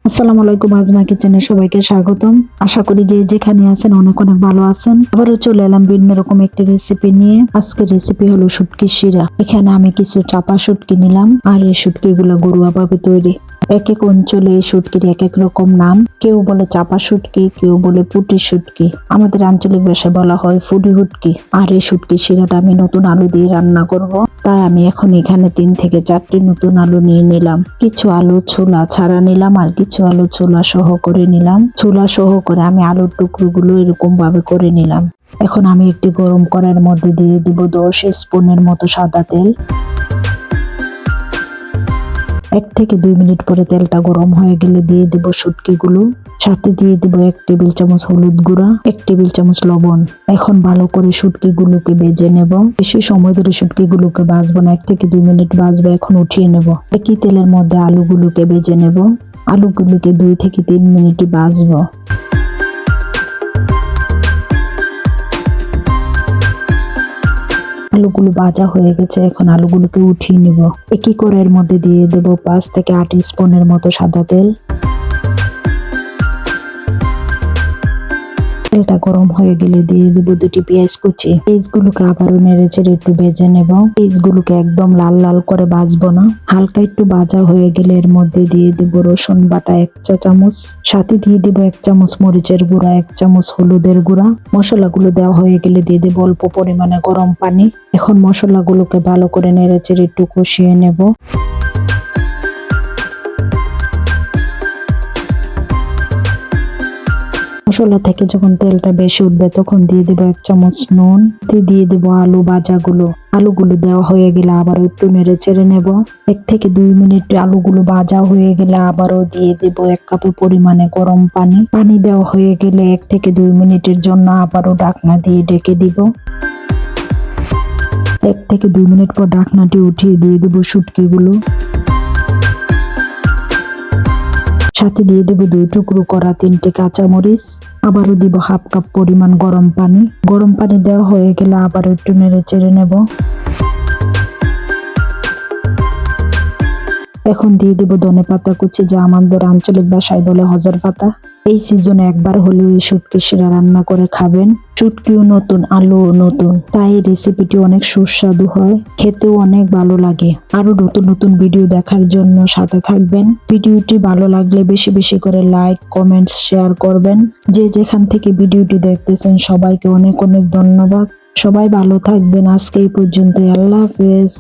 আসসালামু আলাইকুম, আজমা কিচেনে সবাইকে স্বাগতম। আশা করি যে যেখানে আছেন অনেক অনেক ভালো আছেন। আবারও চলে এলাম ভিন্ন রকম একটি রেসিপি নিয়ে। আজকের রেসিপি হলো শুটকি শিরা। এখানে আমি কিছু চাপা শুটকি নিলাম, আর এই শুটকি গুলো ঘরোয়া ভাবে তৈরি। এক এক অঞ্চলে এই শুটকির এক এক রকম নাম। কেউ বলে চাপা শুটকি, কেউ বলে পুটি শুটকি। আমাদের আঞ্চলিক ভাষায় বলা হয় ফুডি হুটকি। আর এই শুটকি শিরাটা আমি নতুন আলু দিয়ে রান্না করব। তাই আমি এখন এখানে 3 থেকে 4টি নতুন আলু নিয়ে নিলাম। কিছু আলু ছোলা ছাড়া নিলাম, আর কিছু আলু ছোলা সহ করে নিলাম। ছোলা সহ করে আমি আলুর টুকরোগুলো এরকম ভাবে করে নিলাম। এখন আমি একটি গরম কড়াইয়ের মধ্যে দিয়ে দিব 10 স্পুনের মতো সাদা তেল। 1 থেকে 2 মিনিট পরে তেলটা গরম হয়ে গেলে দিয়ে দিব শুটকিগুলো। সাথে দিয়ে দিব 1 টেবিল চামচ হলুদ গুঁড়া, 1 টেবিল চামচ লবণ। এখন ভালো করে শুটকিগুলোকে ভেজে নেব। বেশি সময় ধরে শুটকিগুলোকে ভাজবো না, 1 থেকে 2 মিনিট ভাজবো। এখন উঠিয়ে নেব। একই তেলের মধ্যে আলুগুলোকে ভেজে নেব। আলুগুলোকে 2 থেকে 3 মিনিট ভাজবো। আলুগুলো ভাজা হয়ে গেছে, এখন আলুগুলোকে উঠিয়ে নিব। একই কড়াইয়ের মধ্যে দিয়ে দেব 5 থেকে 8 স্পুনের মতো সাদা তেল। তেলটা গরম হয়ে গেলে দিয়ে দেব 2টি পেঁয়াজ কুচি। পেঁয়াজগুলোকে আবারও নেড়ে চেড়ে একটু ভেজে নেব। পেঁয়াজগুলোকে একদম লাল লাল করে ভাজবো না, হালকা একটু ভাজা হয়ে গেলে এর মধ্যে দিয়ে দেব রসুন বাটা 1 চা চামচ। সাথে দিয়ে দেব 1 চামচ মরিচের গুঁড়া, 1 চামচ হলুদের গুঁড়া। মশলাগুলো দেওয়া হয়ে গেলে দিয়ে দেব অল্প পরিমাণে গরম পানি। এখন মশলাগুলোকে ভালো করে নেড়ে চেড়ে একটু কষিয়ে নেব। মশলা থেকে যখন তেলটা বেশি উঠবে তখন দিয়ে দেবো 1 চামচ নুন। দিয়ে দেবো আলু ভাজাগুলো। আলুগুলো দেওয়া হয়ে গেলে আবার একটু নেড়ে চেড়ে নেব। 1 থেকে 2 মিনিট আলুগুলো ভাজা হয়ে গেলে আবারও দিয়ে দেবো 1 কাপ পরিমাণে গরম পানি। পানি দেওয়া হয়ে গেলে 1 থেকে 2 মিনিটের জন্য আবারও ঢাকনা দিয়ে ঢেকে দিব। 1 থেকে 2 মিনিট পর ঢাকনাটি উঠিয়ে দিয়ে দেবো শুটকিগুলো। সাথে দিয়ে দেব 2 টুকরো করা 3টে কাঁচামরিচ। আবারও দিব 1/2 কাপ পরিমাণ গরম পানি। গরম পানি দেওয়া হয়ে গেলে আবার একটু নেড়ে চেড়ে নেব। এখন দিয়ে দেব ধনেপাতা কুচি, যা আমাদের আঞ্চলিক ভাষায় বলে হজর পাতা। এই সিজনে একবার হলেও এই শুটকি শিরা রান্না করে খাবেন। শুটকিও নতুন, আলুও নতুন, তাই এই রেসিপিটি অনেক সুস্বাদু হয়, খেতেও অনেক ভালো লাগে। আরো নতুন নতুন ভিডিও দেখার জন্য সাথে থাকবেন। ভিডিওটি ভালো লাগলে বেশি বেশি করে লাইক, কমেন্টস, শেয়ার করবেন। যে যেখান থেকে ভিডিওটি দেখতেছেন সবাইকে অনেক অনেক ধন্যবাদ। সবাই ভালো থাকবেন। আজকে এই পর্যন্ত। আল্লাহ হাফেজ।